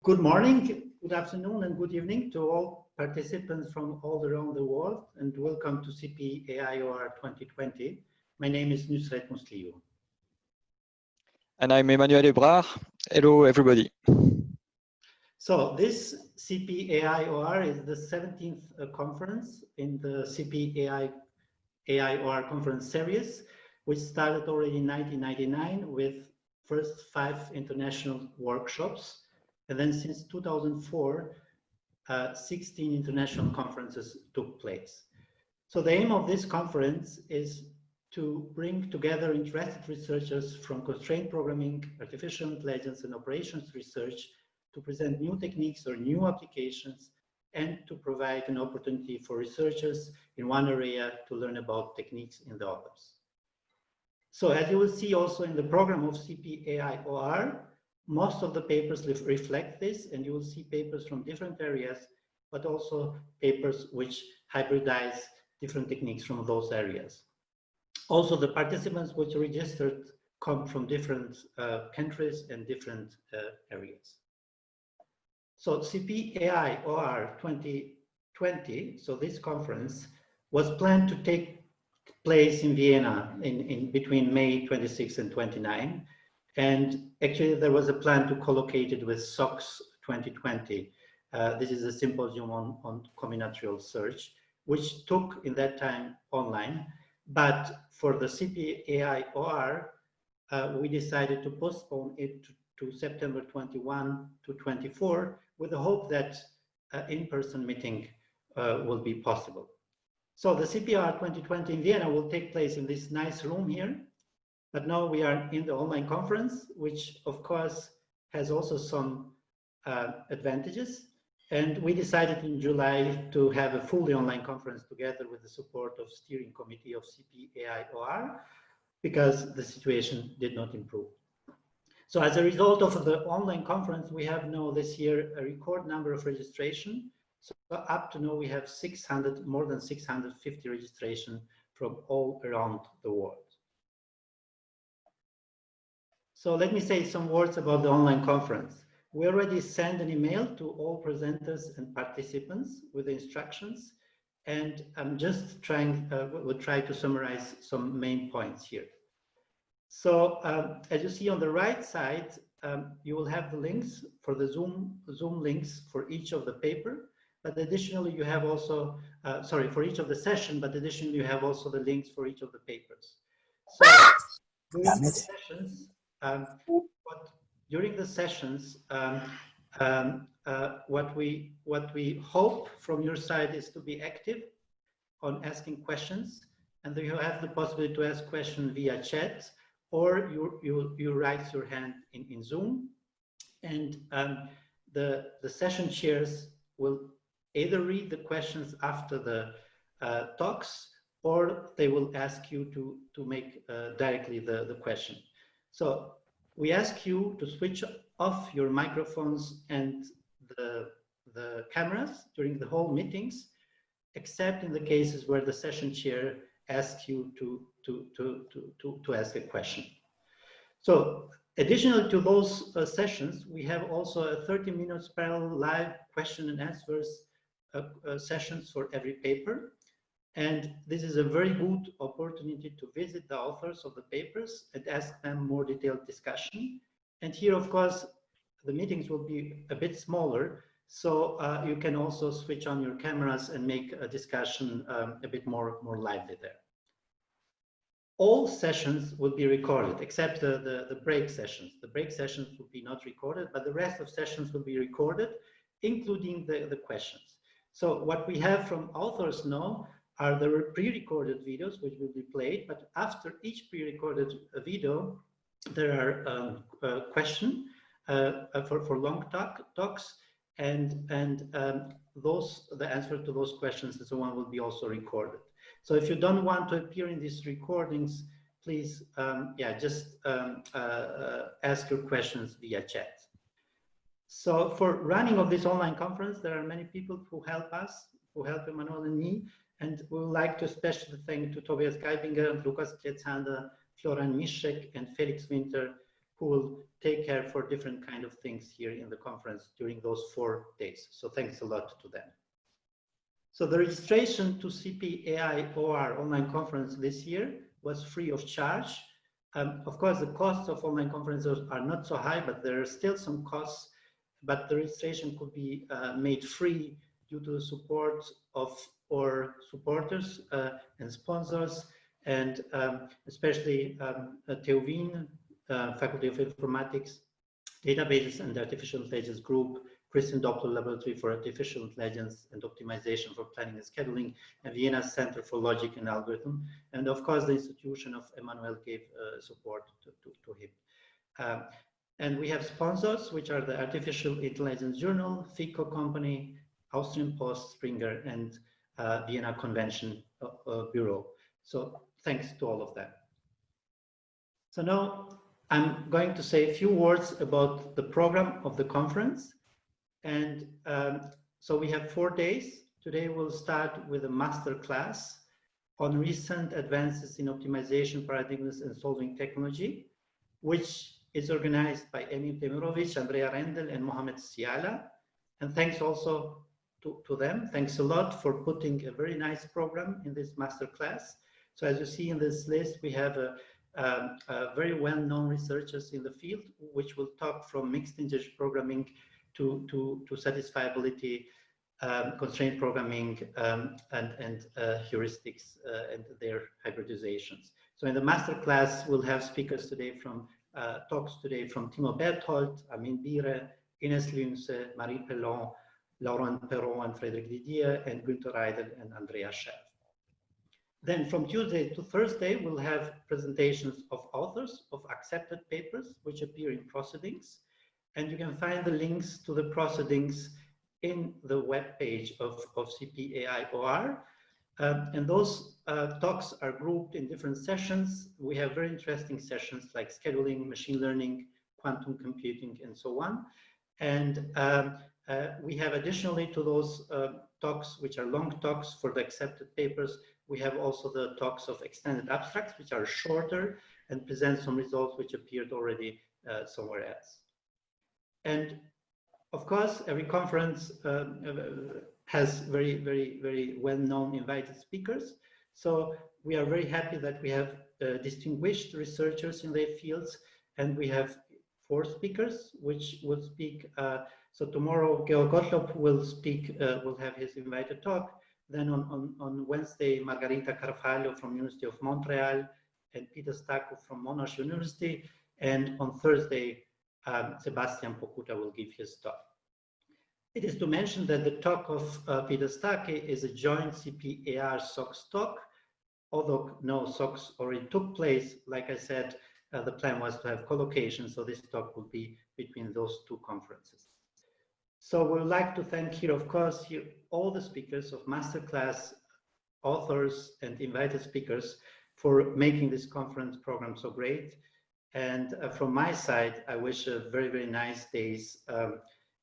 Good morning, good afternoon, and good evening to all participants from all around the world, and welcome to CPAIOR 2020. My name is Nysret Musliu. And I'm Emmanuel Hebrard. Hello, everybody. So this CPAIOR is the 17th conference in the CPAIOR conference series, which started already in 1999 with first 5 international workshops. And then since 2004, 16 international conferences took place. So the aim of this conference is to bring together interested researchers from constraint programming, artificial intelligence, and operations research to present new techniques or new applications and to provide an opportunity for researchers in one area to learn about techniques in the others. So as you will see also in the program of CPAIOR, most of the papers reflect this, and you will see papers from different areas, but also papers which hybridize different techniques from those areas. Also, the participants which registered come from different countries and different areas. So CPAIOR 2020, so this conference, was planned to take place in Vienna in between May 26 and 29. And actually, there was a plan to collocate it with SOX 2020. This is a symposium on combinatorial search, which took in that time online. But for the CPAIOR, we decided to postpone it to September 21 to 24, with the hope that in-person meeting will be possible. So the CPAIOR 2020 in Vienna will take place in this nice room here. But now we are in the online conference, which of course has also some advantages. And we decided in July to have a fully online conference together with the support of steering committee of CPAIOR, because the situation did not improve. So as a result of the online conference, we have now this year a record number of registration. So up to now we have more than 650 registration from all around the world. So let me say some words about the online conference. We already sent an email to all presenters and participants with the instructions, and I'm just we'll try to summarize some main points here. So as you see on the right side, you will have the links for the Zoom links for each of the paper, but additionally you have also, for each of the session, but additionally you have also the links for each of the papers. So during the sessions, during the sessions, what we hope from your side is to be active on asking questions, and you have the possibility to ask questions via chat, or you raise your hand in Zoom, and the session chairs will either read the questions after the talks, or they will ask you to make directly the question. So we ask you to switch off your microphones and the cameras during the whole meetings, except in the cases where the session chair asks you to ask a question. So additionally to those sessions, we have also a 30 minutes parallel live question and answers sessions for every paper. And this is a very good opportunity to visit the authors of the papers and ask them more detailed discussion. And here, of course, the meetings will be a bit smaller, so you can also switch on your cameras and make a discussion a bit more lively there. All sessions will be recorded, except the break sessions. The break sessions will be not recorded, but the rest of sessions will be recorded, including the questions. So what we have from authors now are the pre-recorded videos which will be played, but after each pre-recorded video, there are questions for long talks, and the answer to those questions and so on will be also recorded. So if you don't want to appear in these recordings, please, just ask your questions via chat. So for running of this online conference, there are many people who help us, who help Emmanuel and me. And we would like to especially thank to Tobias Geibinger, Lukas Kletzander, Florian Mischek, and Felix Winter, who will take care for different kind of things here in the conference during those 4 days. So thanks a lot to them. So the registration to CPAIOR online conference this year was free of charge. Of course, the costs of online conferences are not so high, but there are still some costs. But the registration could be made free due to the support of our supporters and sponsors, and especially Teuvin, Faculty of Informatics, Databases and Artificial Intelligence Group, Christian Doppler Laboratory for Artificial Intelligence and Optimization for Planning and Scheduling, and Vienna Center for Logic and Algorithm. And of course, the institution of Emmanuel gave support to him. And we have sponsors, which are the Artificial Intelligence Journal, FICO Company, Austrian Post, Springer, and Vienna Convention Bureau. So thanks to all of them. So now I'm going to say a few words about the program of the conference. And so we have 4 days. Today we'll start with a master class on recent advances in optimization paradigms and solving technology, which is organized by Emir Demirović, Andrea Rendel, and Mohamed Siala. And thanks also to them. Thanks a lot for putting a very nice program in this master class. So as you see in this list, we have very well-known researchers in the field, which will talk from mixed integer programming to satisfiability, constraint programming, and heuristics and their hybridizations. So in the master class, we'll have speakers today from talks today from Timo Berthold, Amin Bire, Ines Lunse, Marie Pellon, Laurent Perron, and Frédéric Didier, and Günther Reidel and Andrea Scheff. Then from Tuesday to Thursday, we'll have presentations of authors of accepted papers, which appear in proceedings. And you can find the links to the proceedings in the webpage of CPAIOR. And those talks are grouped in different sessions. We have very interesting sessions like scheduling, machine learning, quantum computing, and so on. And we have additionally to those talks, which are long talks for the accepted papers, we have also the talks of extended abstracts, which are shorter and present some results which appeared already somewhere else. And of course, every conference has very well-known invited speakers. So we are very happy that we have distinguished researchers in their fields, and we have 4 speakers which will speak. So tomorrow, Georg Gottlob will speak, will have his invited talk. Then on Wednesday, Margarita Carvalho from University of Montreal and Peter Stacco from Monash University. And on Thursday, Sebastian Pokuta will give his talk. It is to mention that the talk of Peter Stacke is a joint CPAIOR SOX talk. Although no SOX already took place, like I said, the plan was to have collocation, so this talk will be between those 2 conferences. So we would like to thank here, of course, all the speakers of masterclass, authors, and invited speakers for making this conference program so great. And from my side, I wish a very nice days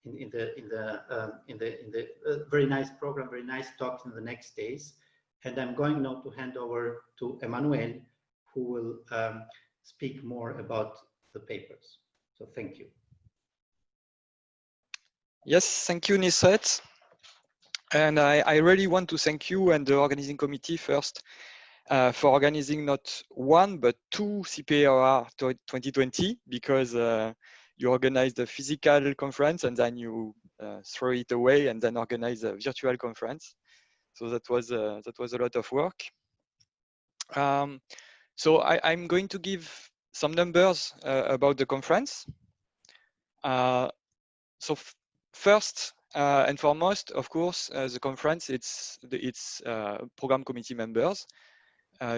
in the very nice program, very nice talks in the next days. And I'm going now to hand over to Emmanuel, who will speak more about the papers. So thank you. Yes, thank you, Nysret. And I really want to thank you and the organizing committee first for organizing not 1, but 2 CPAIOR 2020, because you organized a physical conference and then you throw it away and then organize a virtual conference. So that was a lot of work. So I'm going to give some numbers about the conference. So first and foremost, of course, the conference, it's program committee members.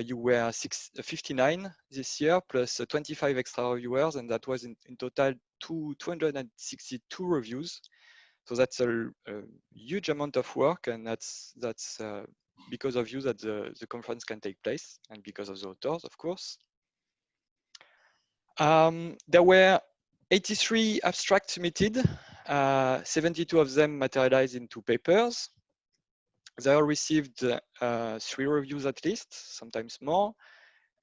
You were 59 this year, plus 25 extra reviewers, and that was in total 262 reviews. So that's a huge amount of work, and that's because of you that the conference can take place, and because of the authors, of course. There were 83 abstracts submitted, 72 of them materialized into papers. They all received 3 reviews at least, sometimes more,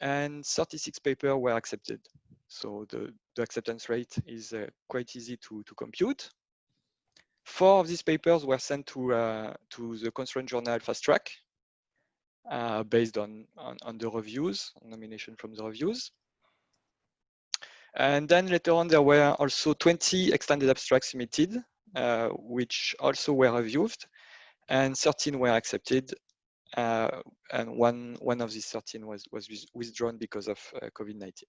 and 36 papers were accepted. So the acceptance rate is quite easy to compute. 4 of these papers were sent to the constraint journal Fast Track based on the reviews, nomination from the reviews. And then later on, there were also 20 extended abstracts submitted, which also were reviewed, and 13 were accepted. And one of these 13 was withdrawn because of COVID-19.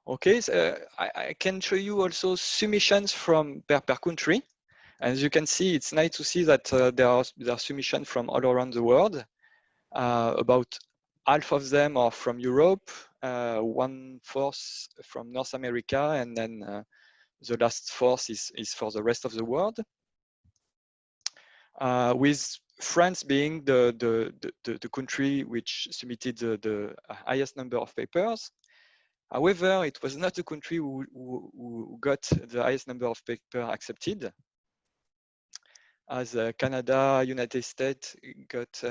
Okay, so I can show you also submissions from per country. As you can see, it's nice to see that there are submissions from all around the world. About half of them are from Europe, 1/4 from North America, and then the last fourth is for the rest of the world. With France being the country which submitted the highest number of papers. However, it was not the country who got the highest number of papers accepted, as Canada, United States got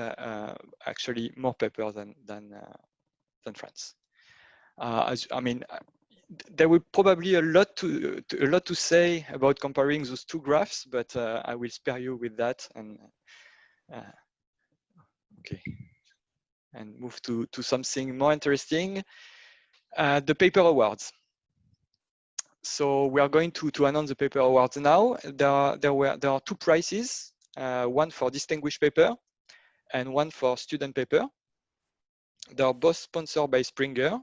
actually more papers than France. I mean, there will probably a lot to say about comparing those two graphs, but I will spare you with that and okay, and move to something more interesting. The paper awards. So we are going to announce the paper awards now. There are 2 prizes, one for distinguished paper and one for student paper. They are both sponsored by Springer.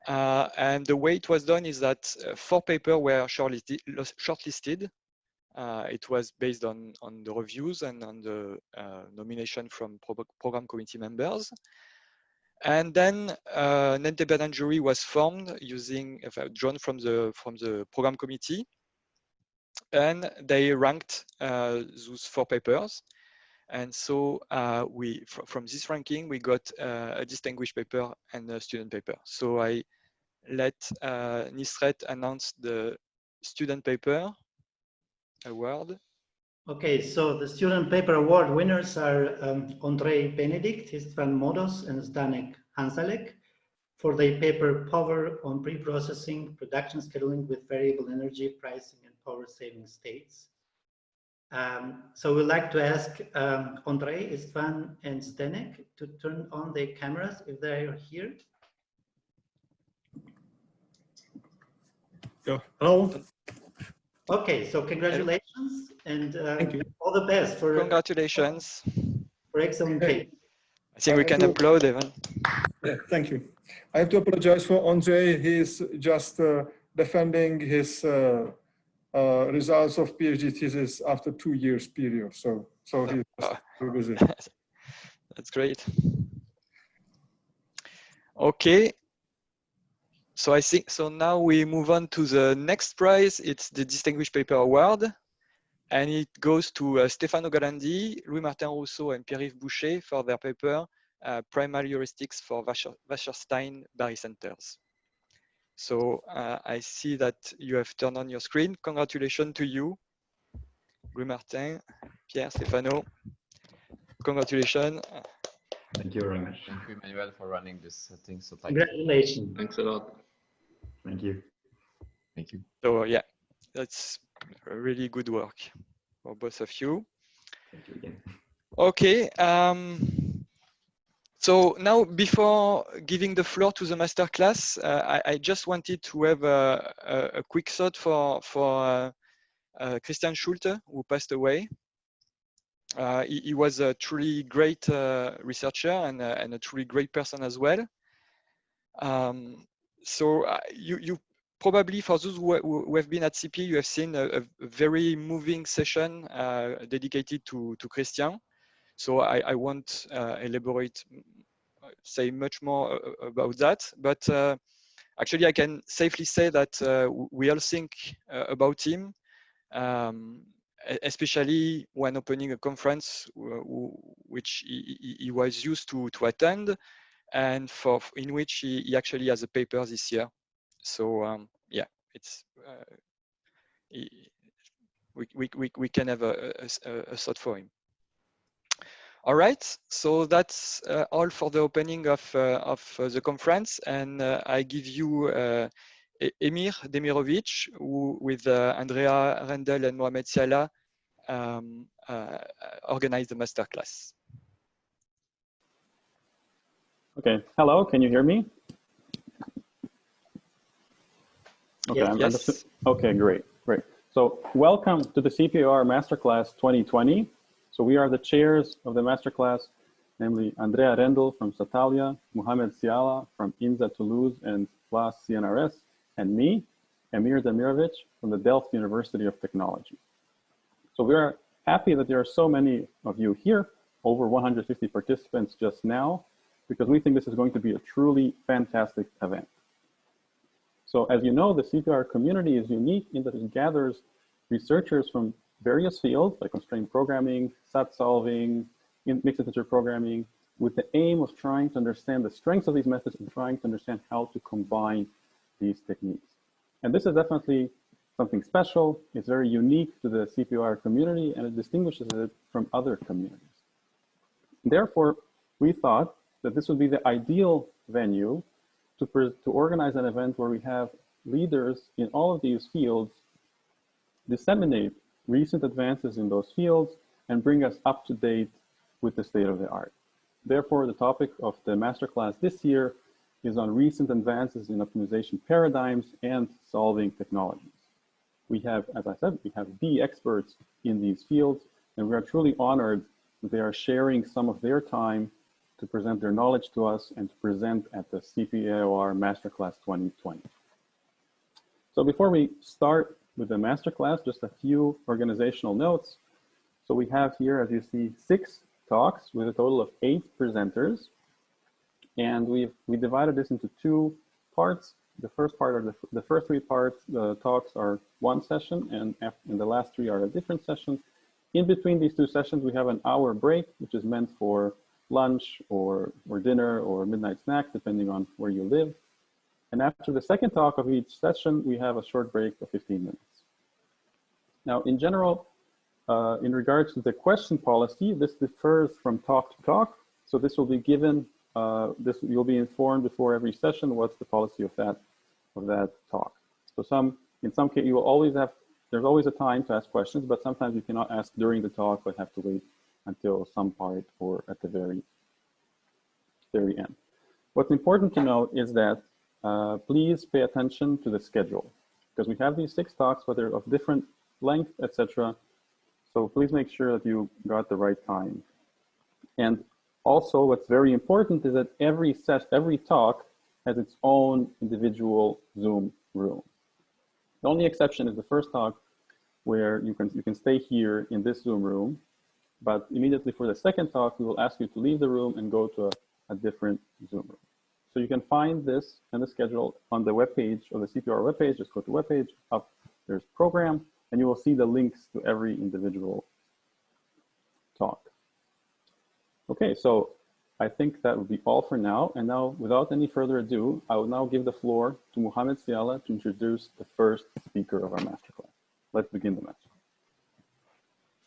And the way it was done is that 4 papers were shortlisted. It was based on the reviews and on the nomination from program committee members. And then an independent jury was formed using drawn from the program committee, and they ranked those 4 papers. And so from this ranking, we got a distinguished paper and a student paper. So I let Nysret announce the student paper award. Okay, so the student paper award winners are Andrei Benedict, Istvan Modos, and Zdenek Hansalek for their paper Power on Pre-Processing, Production Scheduling with Variable Energy Pricing and Power Saving States. So we'd like to ask Andrei, Istvan, and Zdenek to turn on their cameras if they are here. Yeah. Hello. Okay, so congratulations and Thank you. all the best for Congratulations. For excellent case. I think we can applaud, Evan. Yeah, thank you. I have to apologize for Andre. He's just defending his results of PhD thesis after 2 years period. So he's very busy. That's great. Okay. So I think, so now we move on to the next prize. It's the Distinguished Paper Award. And it goes to Stefano Galandi, Louis-Martin Rousseau, and Pierre-Yves Boucher for their paper, Primal Heuristics for Wasserstein barycenters. So I see that you have turned on your screen. Congratulations to you, Louis-Martin, Pierre, Stefano. Congratulations. Thank you very much. Thank you, Emmanuel, for running this thing so tight. Congratulations. Thanks a lot. Thank you. Thank you. So yeah, that's really good work for both of you. Thank you again. Okay. So now, before giving the floor to the masterclass, I just wanted to have a quick thought for Christian Schulte, who passed away. He was a truly great researcher and a truly great person as well. So you probably, for those who have been at CP, you have seen a very moving session dedicated to Christian. So I won't say much more about that, but actually I can safely say that we all think about him, especially when opening a conference which he was used to attend, and in which he actually has a paper this year. So yeah, it's we can have a thought for him. All right, so that's all for the opening of the conference, and I give you Emir Demirović, who with Andrea Rendel and Mohamed Siala organized the masterclass. Okay, hello, can you hear me? Okay, Yes. Okay, great. So welcome to the CPAIOR Masterclass 2020. So we are the chairs of the masterclass, namely Andrea Rendel from Satalia, Mohamed Siala from INSA Toulouse and PLAS CNRS, and me, Emir Demirović from the Delft University of Technology. So we are happy that there are so many of you here, over 150 participants just now, because we think this is going to be a truly fantastic event. So as you know, the CPAIOR community is unique in that it gathers researchers from various fields like constrained programming, SAT solving, mixed integer programming, with the aim of trying to understand the strengths of these methods and trying to understand how to combine these techniques. And this is definitely something special. It's very unique to the CPAIOR community, and it distinguishes it from other communities. Therefore, we thought that this would be the ideal venue to organize an event where we have leaders in all of these fields disseminate recent advances in those fields and bring us up to date with the state of the art. Therefore, the topic of the masterclass this year is on recent advances in optimization paradigms and solving technologies. We have, as I said, we have the experts in these fields, and we are truly honored that they are sharing some of their time to present their knowledge to us and to present at the CPAIOR Masterclass 2020. So before we start with the masterclass, just a few organizational notes. So we have here, as you see, 6 talks with a total of 8 presenters. And we divided this into 2 parts. The first part, or the first 3 parts, the talks are one session, and the last 3 are a different session. In between these 2 sessions, we have an hour break, which is meant for lunch or dinner or midnight snack, depending on where you live. And after the second talk of each session, we have a short break of 15 minutes. Now, in general, in regards to the question policy, this differs from talk to talk. So this will be given, you'll be informed before every session what's the policy of that talk. So in some case, you will always have, there's always a time to ask questions, but sometimes you cannot ask during the talk, but have to wait until some part or at the very end. What's important to note is that please pay attention to the schedule, because we have these 6 talks, but they're of different length, etc. So please make sure that you got the right time. And also, what's very important is that every talk has its own individual Zoom room. The only exception is the first talk, where you can stay here in this Zoom room, but immediately for the second talk, we will ask you to leave the room and go to a different Zoom room. So you can find this and the schedule on the webpage, or the CPAIOR webpage. Just go to webpage, up there's program, and you will see the links to every individual talk. Okay, so I think that would be all for now. And now, without any further ado, I will now give the floor to Mohamed Siala to introduce the first speaker of our masterclass. Let's begin the masterclass.